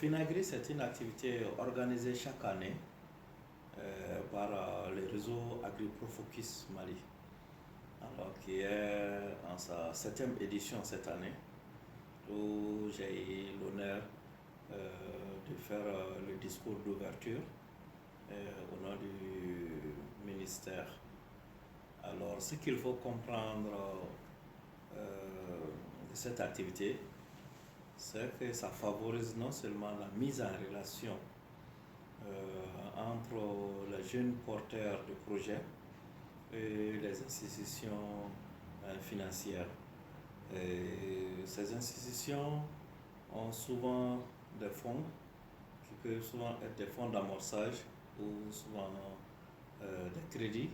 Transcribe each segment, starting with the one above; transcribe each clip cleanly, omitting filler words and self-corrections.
Finagri, c'est une activité organisée chaque année par le réseau AgriProFocus Mali, alors qui est en sa 7e édition cette année, où j'ai eu l'honneur de faire le discours d'ouverture au nom du ministère. Alors, ce qu'il faut comprendre de cette activité, c'est que ça favorise non seulement la mise en relation entre les jeunes porteurs de projets et les institutions financières. Et ces institutions ont souvent des fonds qui peuvent souvent être des fonds d'amorçage ou souvent des crédits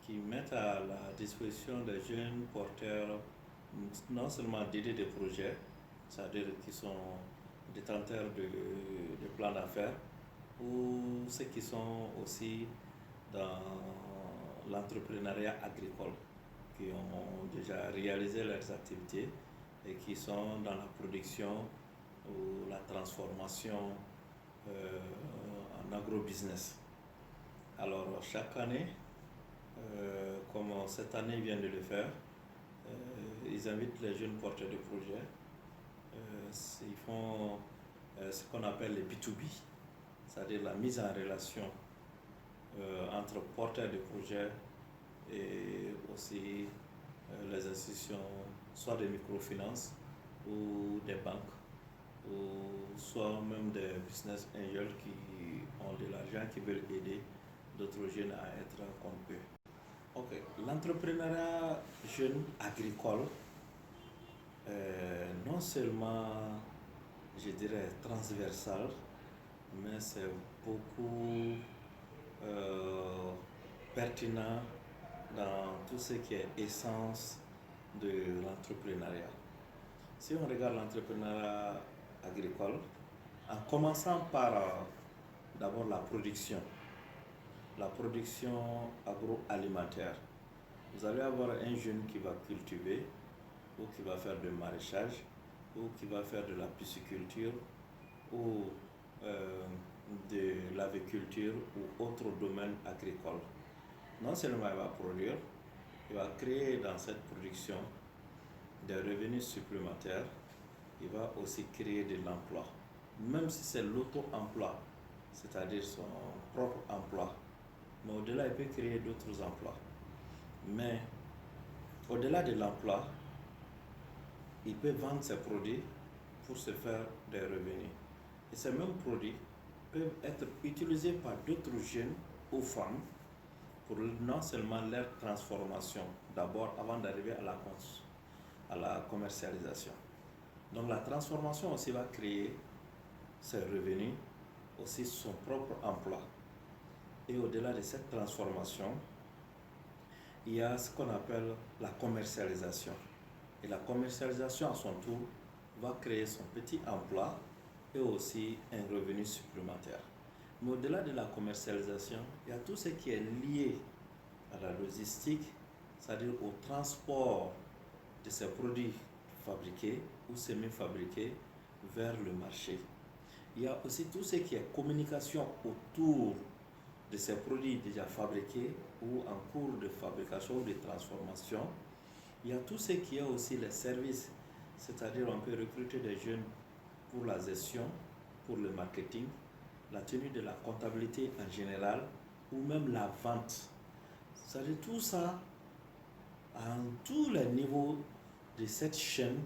qui mettent à la disposition des jeunes porteurs non seulement d'idées de projets, c'est-à-dire qui sont détenteurs de plans d'affaires, ou ceux qui sont aussi dans l'entrepreneuriat agricole, qui ont déjà réalisé leurs activités et qui sont dans la production ou la transformation en agrobusiness. Alors chaque année, comme cette année vient de le faire, ils invitent les jeunes porteurs de projets. Ils font ce qu'on appelle les B2B, c'est-à-dire la mise en relation entre porteurs de projets et aussi les institutions, soit des microfinances ou des banques, ou soit même des business angels qui ont de l'argent, qui veulent aider d'autres jeunes à être comme eux. Ok, l'entrepreneuriat jeune agricole, non seulement, je dirais, transversal, mais c'est beaucoup pertinent dans tout ce qui est essence de l'entrepreneuriat. Si on regarde l'entrepreneuriat agricole, en commençant par d'abord la production agroalimentaire, vous allez avoir un jeune qui va cultiver ou qui va faire du maraîchage ou qui va faire de la pisciculture ou de l'aviculture ou autre domaine agricole. Non seulement il va produire, il va créer dans cette production des revenus supplémentaires, il va aussi créer de l'emploi. Même si c'est l'auto-emploi, c'est-à-dire son propre emploi, mais au-delà, il peut créer d'autres emplois. Mais au-delà de l'emploi, il peut vendre ses produits pour se faire des revenus. Et ces mêmes produits peuvent être utilisés par d'autres jeunes ou femmes pour non seulement leur transformation, d'abord avant d'arriver à la commercialisation. Donc la transformation aussi va créer ses revenus, aussi son propre emploi. Et au-delà de cette transformation, il y a ce qu'on appelle la commercialisation. Et la commercialisation à son tour va créer son petit emploi et aussi un revenu supplémentaire. Mais au-delà de la commercialisation, il y a tout ce qui est lié à la logistique, c'est-à-dire au transport de ces produits fabriqués ou semi-fabriqués vers le marché. Il y a aussi tout ce qui est communication autour de ces produits déjà fabriqués ou en cours de fabrication ou de transformation. Il y a tout ce qui est aussi les services, c'est-à-dire on peut recruter des jeunes pour la gestion, pour le marketing, la tenue de la comptabilité en général ou même la vente. C'est-à-dire tout ça, à tous les niveaux de cette chaîne,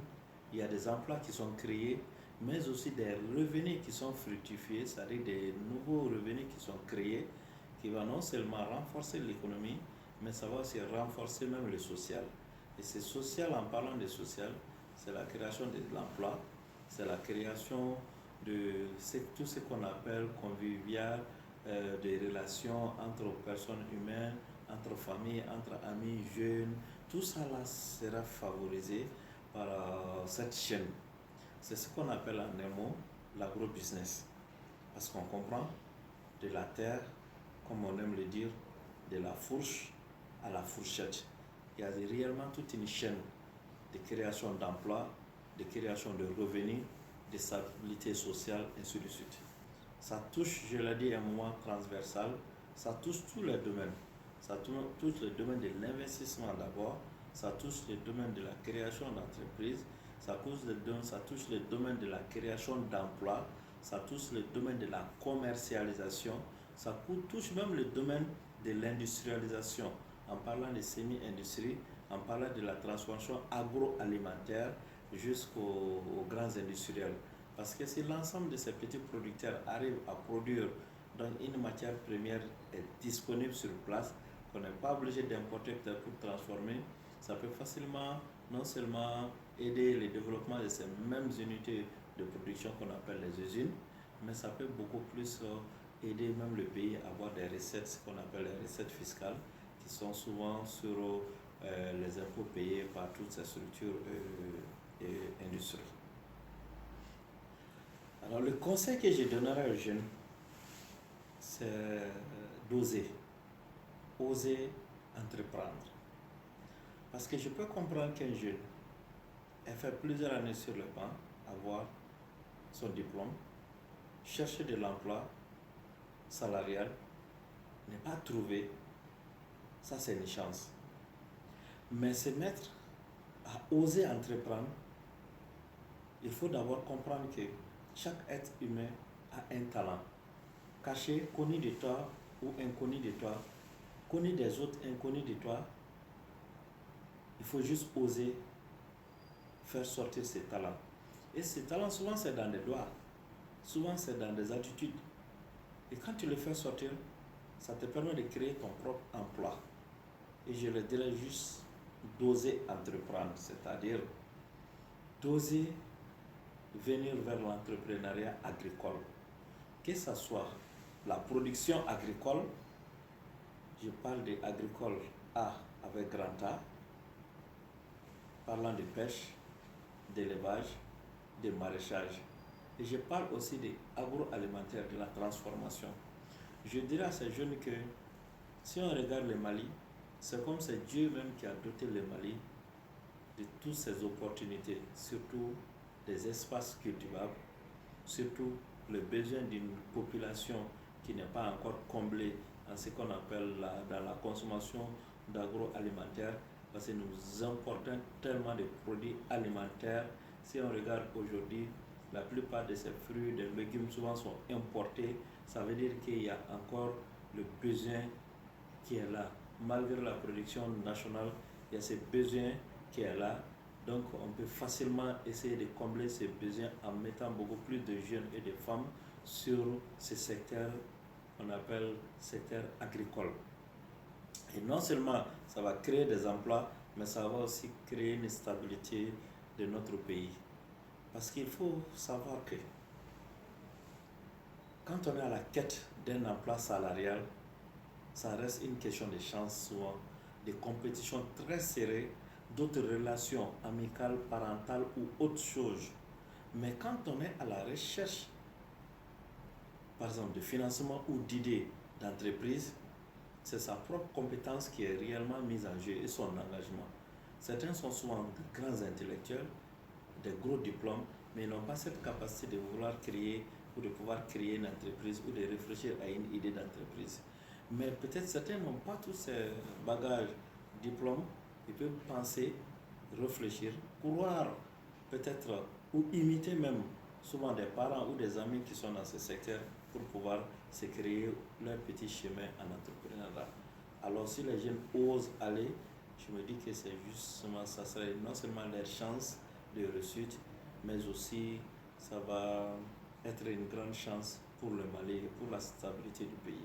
il y a des emplois qui sont créés, mais aussi des revenus qui sont fructifiés, c'est-à-dire des nouveaux revenus qui sont créés, qui vont non seulement renforcer l'économie, mais ça va aussi renforcer même le social. Et c'est social, en parlant de social, c'est la création de l'emploi, c'est la création de tout ce qu'on appelle convivial, des relations entre personnes humaines, entre familles, entre amis, jeunes. Tout ça là sera favorisé par cette chaîne. C'est ce qu'on appelle en un mot l'agrobusiness. Parce qu'on comprend de la terre, comme on aime le dire, de la fourche à la fourchette. Il y a réellement toute une chaîne de création d'emplois, de création de revenus de stabilité sociale, ainsi de suite. Ça touche, je l'ai dit, un moment transversal, ça touche tous les domaines. Ça touche le domaine de l'investissement d'abord, ça touche le domaine de la création d'entreprises, ça touche le domaine de la création d'emplois, ça touche le domaine de la commercialisation, ça touche même le domaine de l'industrialisation, en parlant de semi-industrie, en parlant de la transformation agroalimentaire jusqu'aux grands industriels. Parce que si l'ensemble de ces petits producteurs arrivent à produire, donc une matière première est disponible sur place, qu'on n'est pas obligé d'importer pour transformer, ça peut facilement non seulement aider le développement de ces mêmes unités de production qu'on appelle les usines, mais ça peut beaucoup plus aider même le pays à avoir des recettes, ce qu'on appelle les recettes fiscales, qui sont souvent sur les impôts payés par toutes ces structures et industries. Alors le conseil que je donnerais aux jeunes, c'est d'oser, oser entreprendre. Parce que je peux comprendre qu'un jeune ait fait plusieurs années sur le banc, avoir son diplôme, chercher de l'emploi salarial, ne pas trouver, ça c'est une chance. Mais se mettre à oser entreprendre, il faut d'abord comprendre que chaque être humain a un talent, caché, connu de toi ou inconnu de toi, connu des autres, inconnu de toi. Il faut juste oser faire sortir ses talents. Et ces talents, souvent c'est dans des doigts, souvent c'est dans des attitudes. Et quand tu le fais sortir, ça te permet de créer ton propre emploi. Et je le dirais juste d'oser entreprendre, c'est-à-dire d'oser venir vers l'entrepreneuriat agricole. Que ce soit la production agricole, je parle d'agricole A avec grand A, parlant de pêche, d'élevage, de maraîchage. Et je parle aussi de l'agroalimentaire, de la transformation. Je dirais à ces jeunes que si on regarde le Mali, c'est comme c'est Dieu même qui a doté le Mali de toutes ces opportunités, surtout des espaces cultivables, surtout le besoin d'une population qui n'est pas encore comblée en ce qu'on appelle dans la consommation d'agroalimentaire, parce que nous importons tellement de produits alimentaires. Si on regarde aujourd'hui, la plupart de ces fruits, des légumes souvent sont importés. Ça veut dire qu'il y a encore le besoin qui est là. Malgré la production nationale, il y a ce besoin qui est là. Donc on peut facilement essayer de combler ces besoins en mettant beaucoup plus de jeunes et de femmes sur ce secteur qu'on appelle secteur agricole. Et non seulement ça va créer des emplois, mais ça va aussi créer une stabilité de notre pays. Parce qu'il faut savoir que quand on est à la quête d'un emploi salarial, ça reste une question de chance souvent, de compétition très serrée, d'autres relations amicales, parentales ou autre chose. Mais quand on est à la recherche, par exemple, de financement ou d'idées d'entreprise, c'est sa propre compétence qui est réellement mise en jeu et son engagement. Certains sont souvent de grands intellectuels, des gros diplômes, mais ils n'ont pas cette capacité de vouloir créer ou de pouvoir créer une entreprise ou de réfléchir à une idée d'entreprise. Mais peut-être certains n'ont pas tous ces bagages, diplômes, ils peuvent penser, réfléchir, croire peut-être ou imiter même souvent des parents ou des amis qui sont dans ce secteur pour pouvoir se créer leur petit chemin en entrepreneuriat. Alors si les jeunes osent aller, je me dis que c'est justement ça serait non seulement leur chance de réussite, mais aussi ça va être une grande chance pour le Mali et pour la stabilité du pays.